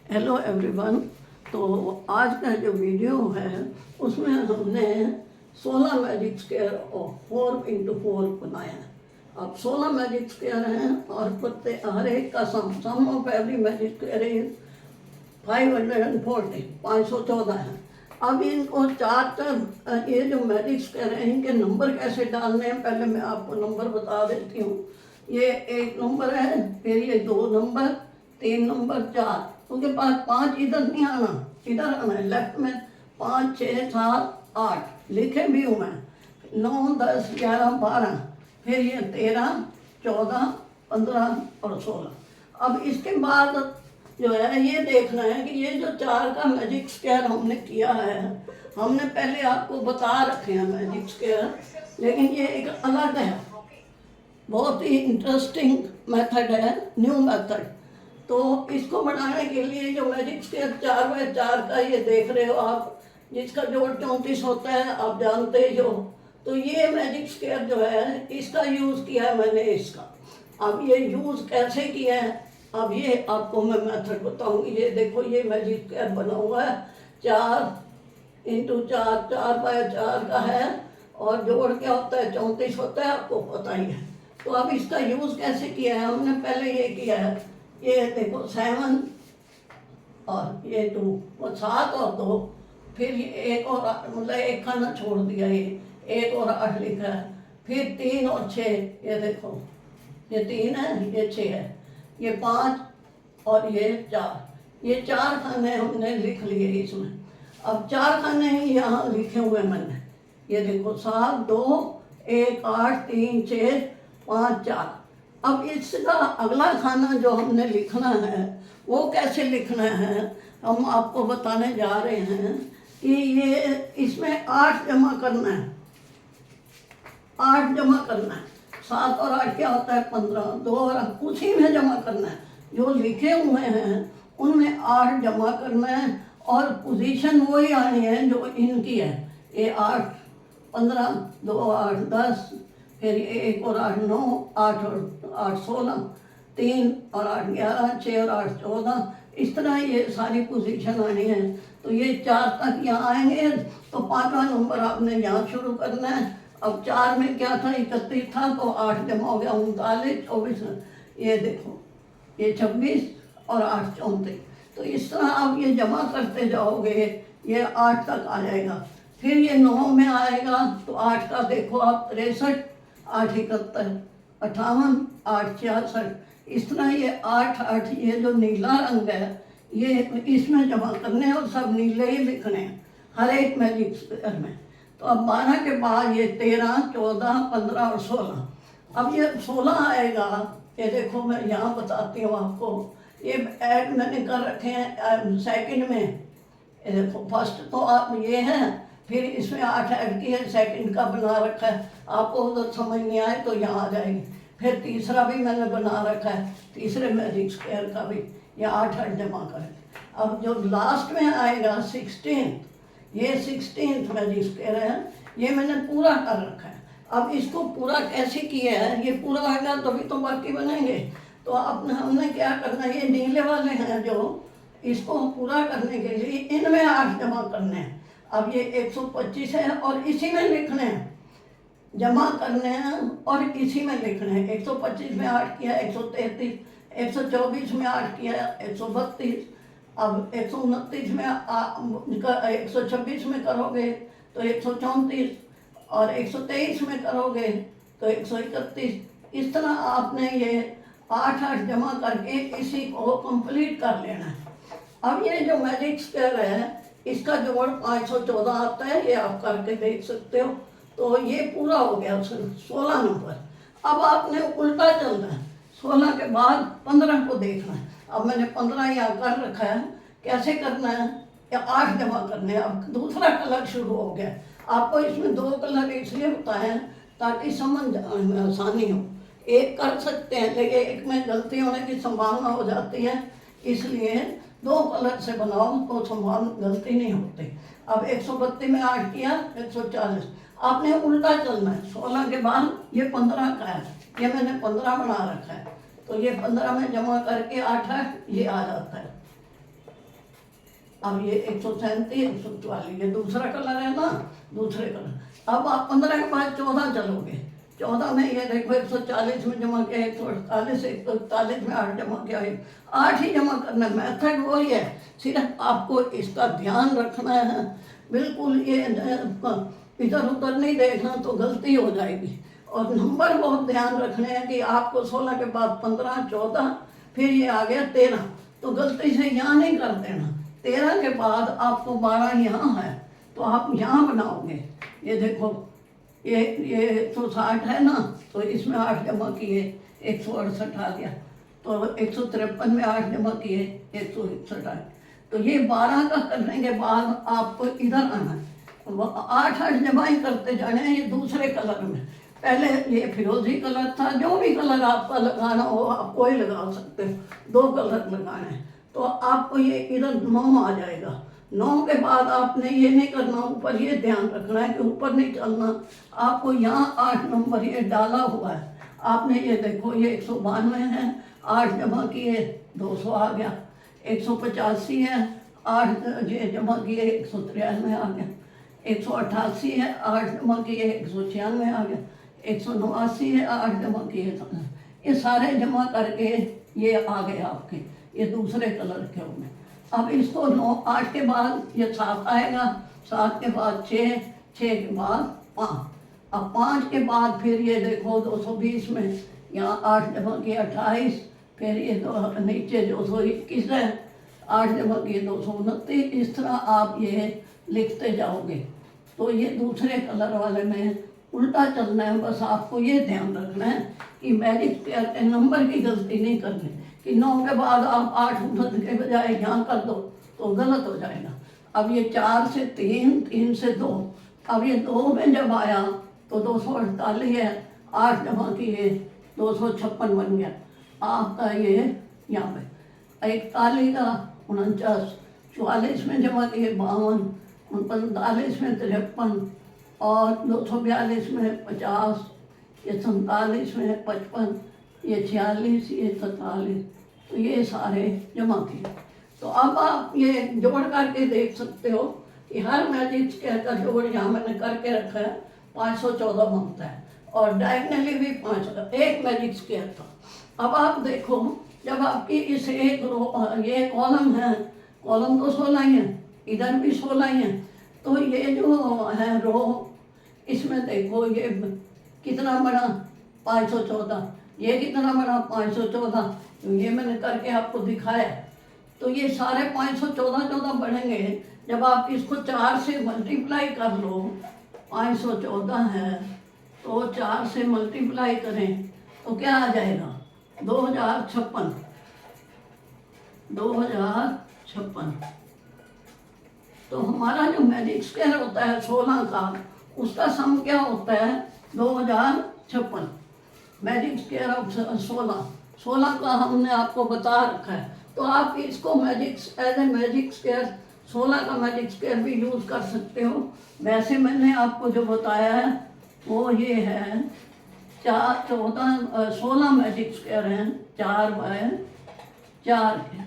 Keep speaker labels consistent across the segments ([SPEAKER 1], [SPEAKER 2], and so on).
[SPEAKER 1] Hello everyone. तो आज का जो वीडियो है उसमें हमने 16 मैजिक स्क्वायर और 4x4 बनाया है। अब 16 मैजिक स्क्वायर हैं और प्रत्येक हर एक का sum of every magic square is 540 514 है। अब इनको चार ये जो मैजिक स्क्वायर हैं इनके नंबर कैसे डालने हैं, पहले मैं आपको नंबर बता देती हूँ। ये एक नंबर है, फिर ये 2 नंबर, 3 नंबर, 4। उनके पास 5 इधर नहीं आना, इधर आना है लेफ्ट में। 5 6 7 8 लिखे भी हूँ मैं। 9 10 11 12, फिर ये 13 14 15 और 16। अब इसके बाद जो है ये देखना है कि ये जो 4 का मैजिक स्क्वायर हमने किया है, हमने पहले आपको बता रखे हैं मैजिक स्क्वायर, लेकिन ये एक अलग है, बहुत ही इंटरेस्टिंग मेथड है, न्यू मेथड। तो इसको बनाने के लिए जो मैजिक स्क्वायर 4x4 का ये देख रहे हो आप, जिसका जोड़ 34 होता है, आप जानते ही हो। तो ये मैजिक स्क्वायर जो है इसका यूज़ किया है मैंने इसका। अब ये यूज़ कैसे किया है, अब ये आपको मैं मेथड बताऊंगी। ये देखो, ये मैजिक स्क्वायर बना हुआ है 4x4, 4x4 का है, और जोड़ क्या होता है 34 होता है, आपको पता ही है। तो अब इसका यूज़ कैसे किया है, हमने पहले ये किया है, ये देखो 7 और ये 2, वो 7 और 2, फिर ये एक और मतलब एक खाना छोड़ दिया, ये 1 और 8 लिखा है, फिर 3 और 6, ये देखो ये 3 है, ये 6 है, ये 5 और ये 4, ये 4 खाने हमने लिख लिए इसमें। अब 4 खाने ही यहाँ लिखे हुए मैंने, ये देखो 7 2 1 8 3 6 5 4। अब इसका अगला खाना जो हमने लिखना है वो कैसे लिखना है, हम आपको बताने जा रहे हैं कि ये इसमें 8 जमा करना है, 8 जमा करना है। 7 और 8 क्या होता है 15, 2 और उसी में जमा करना है, जो लिखे हुए हैं उनमें 8 जमा करना है, और पोजीशन वही आनी है जो इनकी है। ये 8 15, 2 8 10, फिर 1 और 8 9, 8 और 8 16, 3 और 8 11, 6 और 8 14, इस तरह ये सारी पोजीशन आनी है। तो ये 4 तक यहाँ आएंगे, तो 5वां नंबर आपने यहाँ शुरू करना है। अब 4 में क्या था 31 था, तो 8 जमा हो गया 39, 24, ये देखो ये 26 और 8 34। तो इस तरह आप ये जमा करते जाओगे, ये 8 तक आ जाएगा। फिर ये 9 में आएगा, तो 8 का देखो आप 63, 8 71, 58, 8 66, इस तरह ये 8 8, ये जो नीला रंग है ये इसमें जमा करने हैं, और सब नीले ही लिखने हैं हर एक मैजिक स्क्वायर में। तो अब 12 के बाद ये 13 14 15 और 16। अब ये 16 आएगा, ये देखो मैं यहाँ बताती हूँ आपको, ये ऐड मैंने कर रखे हैं सेकंड में। ये देखो फर्स्ट तो आप ये है, फिर इसमें 8 ऐड की है, सेकंड का बना रखा है, आपको उधर समझ नहीं आए तो यहाँ आ जाएगी। फिर तीसरा भी मैंने बना रखा है, तीसरे मैजिक स्क्वायर का भी ये 8 8 जमा करें। अब जो लास्ट में आएगा 16, ये 16th मैजिक स्क्वायर है, ये मैंने पूरा कर रखा है। अब इसको पूरा कैसे किया है, ये पूरा आएगा तभी तो बाकी बनेंगे। तो अब हमने क्या करना है, ये नीले वाले हैं जो, इसको पूरा करने के लिए इनमें 8 जमा करने हैं। अब ये 125 है और इसी में लिखने हैं, जमा करने हैं और इसी में लिखने हैं। 125 में 8 किया 133, 124 में 8 किया 132, अब 129 में 126 में करोगे तो 134, और 123 में करोगे तो 131। इस तरह आपने ये 8 8 जमा करके इसी को कंप्लीट कर लेना है। अब ये जो मैजिक स्क्वायर है इसका जोड़ 514 आता है, ये आप करके देख सकते हो। तो ये पूरा हो गया 16 नंबर। अब आपने उल्टा चलना है, 16 के बाद 15 को देखना है। अब मैंने 15 यहाँ कर रखा है, कैसे करना है, या 8 जमा करने हैं। अब दूसरा कलर शुरू हो गया, आपको इसमें 2 कलर इसलिए बताए हैं ताकि समझ में आसानी हो। एक कर सकते हैं लेकिन एक में गलती होने की संभावना हो जाती है, इसलिए 2 कलर से बनाओ तो संभावना गलती नहीं होती। अब 132 में 8 किया 140, आपने उल्टा चलना है। 16 के बाद ये 15 का है, ये मैंने 15 बना रखा है, तो ये 15 में जमा करके 8 8 ये आ जाता है। अब ये 137, 144, ये दूसरा कलर है ना, दूसरे कलर। अब आप 15 के बाद 14 चलोगे, 14 में ये देखो 140 में जमा किया, 148, 141 में 8 जमा किया, 8 ही जमा करना है। मेथड वही है, सिर्फ आपको इसका ध्यान रखना है। बिल्कुल ये इधर उधर नहीं देखना तो गलती हो जाएगी। और नंबर बहुत ध्यान रखने हैं कि आपको 16 के बाद 15, 14, फिर ये आ गया 13, तो गलती से यहाँ नहीं कर देना। 13 के बाद आपको 12 यहाँ है, तो आप यहाँ बनाओगे। ये देखो ये 160 है ना, तो इसमें 8 जमा किए, 168 आ गया। तो 153 में 8 जमा किए, 161 आए। तो ये 12 का करने के बाद आपको इधर आना है, 8 जमा ही करते जाने हैं। ये दूसरे कलर में, पहले ये फिरोजी कलर था, जो भी कलर आपका लगाना हो आप कोई लगा सकते हो, 2 कलर लगाने हैं। तो आपको ये इधर 9 आ जाएगा। 9 के बाद आपने ये नहीं करना, ऊपर ये ध्यान रखना है कि ऊपर नहीं चलना। आपको यहाँ 8 नंबर ये डाला हुआ है, आपने ये देखो ये 192 है, 8 जमा किए 200 आ गया। 185 है, 8 ये जमा किए 193 आ गया। 188 है, 8 जमा किए 196 आ गया। 189 है, 8 जमा किए, ये सारे जमा करके ये आ गए आपके, ये दूसरे कलर के होंगे। अब इसको 9, 8 के बाद ये 7 आएगा, 7 के बाद 6, 6 के बाद 5। अब 5 के बाद फिर ये देखो 220 में यहाँ 8 जमा किए 28, फिर ये नीचे 221 है, 8 जमा किए 229। इस तरह आप ये लिखते जाओगे। तो ये दूसरे कलर वाले में उल्टा चलना है। बस आपको ये ध्यान रखना है कि मैजिक स्क्वायर के नंबर की गलती नहीं करनी, कि 9 के बाद आप 8 के बजाय यहाँ कर दो तो गलत हो जाएगा। अब ये 4 से 3, 3 से 2, अब ये 2 में जब आया तो 248 है, 8 जमा किए 256 बन गया आपका ये यहाँ पे। 41 का 49, 44 में जमा किए 52, 45 में 53, और 242 में 50, ये 47 में 55, ये 46, ये 43, तो ये सारे जमा किए। तो अब आप ये जोड़ करके देख सकते हो कि हर मैजिक स्क्वायर का जोड़ यहाँ मैंने करके रखा है 514 बनता है, और डायगनली भी 5, एक मैजिक स्क्वायर था। अब आप देखो जब आपकी इस एक रो, ये कॉलम है, कॉलम तो 16 ही है, इधर भी 16 ही है, तो ये जो है रो, इसमें देखो ये कितना बड़ा 514, ये कितना बड़ा 514, ये मैंने करके आपको दिखाया। तो ये सारे 514 बढ़ेंगे। जब आप इसको 4 से मल्टीप्लाई कर लो, 514 है तो 4 से मल्टीप्लाई करें तो क्या आ जाएगा 2056, 2056। तो हमारा जो मैजिक स्क्वायर होता है 16 का, उसका सम क्या होता है 2056। मैजिक स्क्वायर ऑफ 16 का हमने आपको बता रखा है। तो आप इसको magic as a magic square 16 का मैजिक स्क्वायर भी यूज़ कर सकते हो। वैसे मैंने आपको जो बताया है वो ये है 16 मैजिक स्क्वायर हैं 4 बाय 4 के।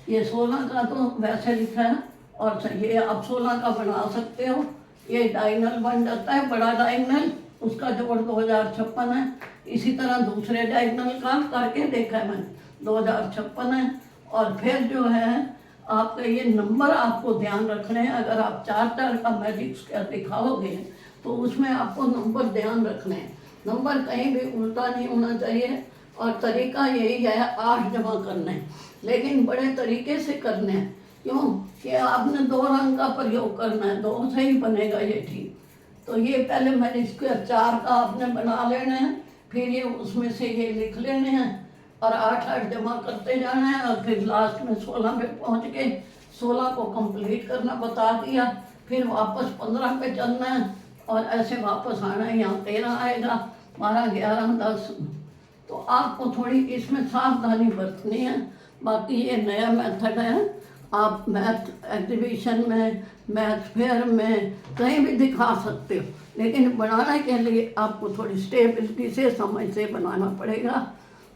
[SPEAKER 1] ये 16 का तो वैसे लिखा है, और ये आप 16 का बना सकते हो। ये डायगनल बन जाता है, बड़ा डायगनल, उसका जोड़ 2056 है। इसी तरह दूसरे डायगनल का करके देखा है मैंने, 2056 है। और फिर जो है आपका ये नंबर आपको ध्यान रखने हैं। अगर आप 4 का मैजिक स्क्वायर दिखाओगे तो उसमें आपको नंबर ध्यान रखने हैं, नंबर कहीं भी उल्टा नहीं होना चाहिए। और तरीका यही है 8 जमा करने, लेकिन बड़े तरीके से करने हैं। क्यों कि आपने 2 रंग का प्रयोग करना है, 2 से ही बनेगा ये ठीक। तो ये पहले मैंने स्क्वायर 4 का आपने बना लेना है, फिर ये उसमें से ये लिख लेने हैं और 8 जमा करते जाना है। और फिर लास्ट में 16 पे पहुंच के 16 को कंप्लीट करना बता दिया। फिर वापस 15 पे चलना है और ऐसे वापस आना है। यहाँ 13 आएगा, 12, 11, 10। तो आपको थोड़ी इसमें सावधानी बरतनी है। बाकी ये नया मेथड है, आप मैथ एग्जीबिशन में, मैथ फेयर में कहीं भी दिखा सकते हो, लेकिन बनाने के लिए आपको थोड़ी स्टेबिलिटी से, समझ से बनाना पड़ेगा।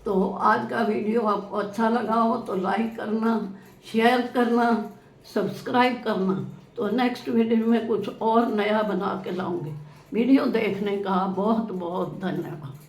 [SPEAKER 1] तो आज का वीडियो आपको अच्छा लगा हो तो लाइक करना, शेयर करना, सब्सक्राइब करना। तो नेक्स्ट वीडियो में कुछ और नया बना के लाऊंगी। वीडियो देखने का बहुत बहुत धन्यवाद।